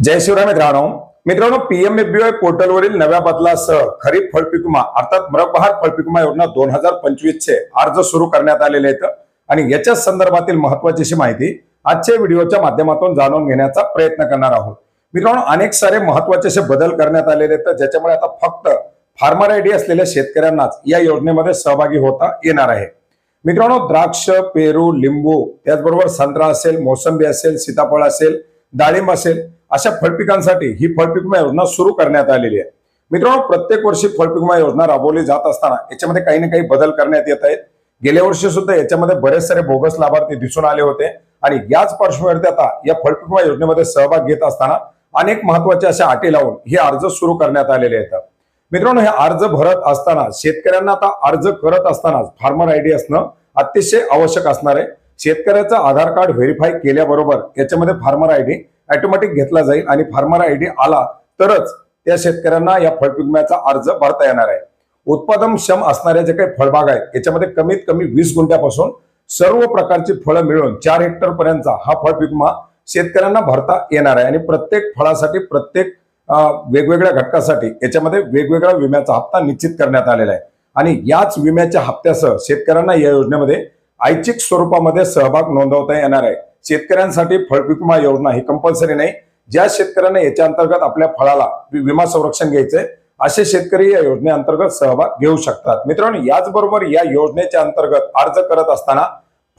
जय शिवराय मित्रांनो पीएमएफबीवाय पोर्टलवरील नव्या बदलासह खरीप फळपीक विमा अर्थात मृगबहार फळपीक विमा योजना 2025 चे अर्ज सुरू करण्यात आलेले आहेत आणि याच्या संदर्भातील महत्त्वाची अशी माहिती आजच्या व्हिडिओच्या माध्यमातून जाणून घेण्याचा प्रयत्न करणार आहोत। मित्रांनो अनेक सारे महत्त्वाचे असे बदल करण्यात आलेले आहेत ज्याच्यामुळे आता फक्त फार्मर आयडी असलेल्या शेतकऱ्यांनाच या योजनेमध्ये सहभागी होता येणार आहे। मित्रांनो द्राक्ष, पेरू, लिंबू, त्याचबरोबर संत्रा असेल, मोसंबी असेल, सीताफळ असेल, डाळिंब असेल अशा फळपिकांसाठी ही फळपीक विमा योजना सुरू करण्यात आलेली आहे। मित्रांनो प्रत्येक वर्षी फळपीक विमा योजना राबवली जात असताना याच्यामध्ये काही ना काही बदल करण्यात येत आहेत। गेल्या वर्षी सुद्धा याच्यामध्ये बरेच सारे बोगस लाभार्थी दिसून आले होते आणि याच पार्श्वभूमीवर आता या फळपीक विमा योजनेमध्ये सहभाग घेत असताना अनेक महत्त्वाच्या अशा अटी लावून हे अर्ज सुरू करण्यात आलेले आहेत। मित्रांनो हे अर्ज भरत असताना शेतकऱ्यांना आता अर्ज करत असताना फार्मर आयडी असणं अतिशय आवश्यक असणार आहे। शेतकऱ्याचं आधार कार्ड व्हेरीफाय केल्याबरोबर याच्यामध्ये फार्मर आयडी ऑटोमॅटिक घेतला जाईल आणि फार्मर आयडी आला तरच त्या शेतकऱ्यांना या फळपीक विम्याचा अर्ज भरता येणार आहे। उत्पादनक्षम असणाऱ्या जे काही फळबाग आहेत याच्यामध्ये कमीत कमी 20 गुंठ्यापासून सर्व प्रकारची फळं मिळून 4 हेक्टर पर्यंतचा हा फळपीक विमा शेतकऱ्यांना भरता येणार आहे आणि प्रत्येक फळासाठी प्रत्येक वेगवेगळ्या घटकासाठी याच्यामध्ये वेगवेगळा विम्याचा हप्ता निश्चित करण्यात आलेला आहे आणि याच विम्याच्या हप्त्यासह शेतकऱ्यांना या योजनेमध्ये ऐच्छिक स्वरूपामध्ये सहभाग नोंदवता येणार आहे। शेतकऱ्यांसाठी फळपीक विमा योजना ही कंपल्सरी नाही। ज्या शेतकऱ्यांना याच्या अंतर्गत आपल्या फळाला विमा संरक्षण घ्यायचंय असे शेतकरी या योजनेअंतर्गत सहभाग घेऊ शकतात। मित्रांनो याचबरोबर या योजनेच्या अंतर्गत अर्ज करत असताना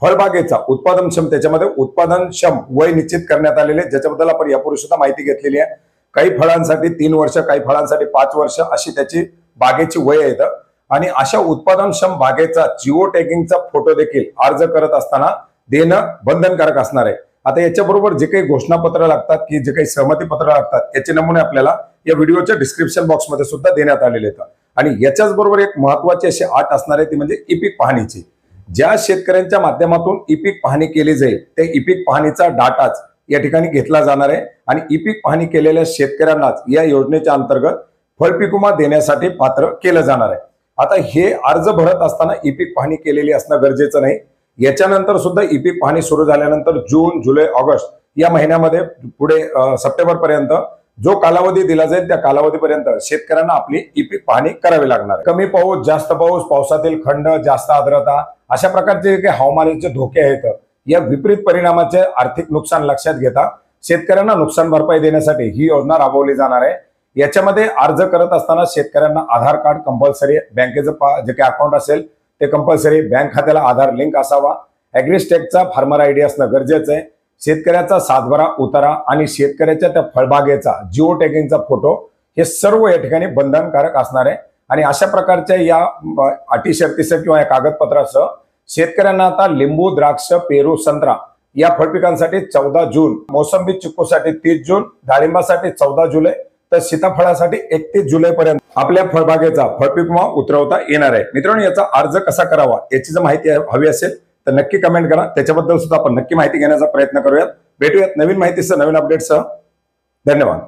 फळबागेचा उत्पादनक्षम त्याच्यामध्ये उत्पादनक्षम वय निश्चित करण्यात आलेले ज्याच्याबद्दल आपण यापूर्वी सुद्धा माहिती घेतलेली आहे। काही फळांसाठी 3 वर्ष, काही फळांसाठी 5 वर्ष अशी त्याची बागेची वय आहेत आणि अशा उत्पादनक्षम बागेचा जिओ टॅगिंगचा फोटो देखील अर्ज करत असताना देणं बंधनकारक असणार आहे। आता याच्याबरोबर जे काही घोषणापत्र लागतात की जे काही सहमती पत्र लागतात याचे नमुने आपल्याला या व्हिडिओच्या डिस्क्रिप्शन बॉक्समध्ये सुद्धा देण्यात आलेले आहेत आणि याच्याच बरोबर एक महत्त्वाची अशी अट असणार आहे ती म्हणजे ई-पीक पाहणीची। ज्या शेतकऱ्यांच्या माध्यमातून ई-पीक पाहणी केली जाईल त्या ई-पीक पाहणीचा डाटाच या ठिकाणी घेतला जाणार आहे आणि ई-पीक पाहणी केलेल्या शेतकऱ्यांनाच या योजनेच्या अंतर्गत फळपीक विमा देण्यासाठी पात्र केलं जाणार आहे। आता हे अर्ज भरत असताना ई-पीक पाहणी केलेली असणं गरजेचं नाही। याच्यानंतर सुद्धा ई-पीक पाहणी सुरू झाल्यानंतर जून, जुलै, ऑगस्ट या महिन्यामध्ये पुढे सप्टेंबर पर्यंत जो कालावधी दिला जाईल त्या कालावधीपर्यंत शेतकऱ्यांना आपली ई-पीक पाहणी करावी लागणार। कमी पाऊस, जास्त पाऊस, पावसातील खंड, जास्त आर्द्रता अशा प्रकारचे जे काही हवामानाचे धोके आहेत या विपरीत परिणामाचे आर्थिक नुकसान लक्षात घेता शेतकऱ्यांना नुकसान भरपाई देण्यासाठी ही योजना राबवली जाणार आहे। याच्यामध्ये अर्ज करत असताना शेतकऱ्यांना आधार कार्ड कंपल्सरी, बँकेचं जे काही अकाउंट असेल ते कंपल्सरी, बँक खात्याला आधार लिंक असावा, ॲग्रीस्टेकचा फार्मर आयडी असणं गरजेचं आहे, शेतकऱ्याचा सातबारा उतारा आणि शेतकऱ्याच्या त्या फळबागेचा जिओ टॅगिंगचा फोटो हे सर्व या ठिकाणी बंधनकारक असणार आहे आणि अशा प्रकारच्या या अटी शर्तीसह किंवा या कागदपत्रासह शेतकऱ्यांना आता लिंबू, द्राक्ष, पेरू, संत्रा या फळपिकांसाठी 14 जून, मोसंबी, चिक्कूसाठी 30 जून, डाळिंबासाठी 14 जुलै तर सीताफळासाठी 31 जुलै पर्यंत आपल्या फळबागेचा फळपीक विमा उतरवता येणार आहे। मित्रांनो याचा अर्ज कसा करावा याची जर माहिती हवी असेल तर नक्की कमेंट करा, त्याच्याबद्दल सुद्धा आपण नक्की माहिती घेण्याचा प्रयत्न करूयात। भेटूयात नवीन माहितीसह, नवीन अपडेटसह। धन्यवाद।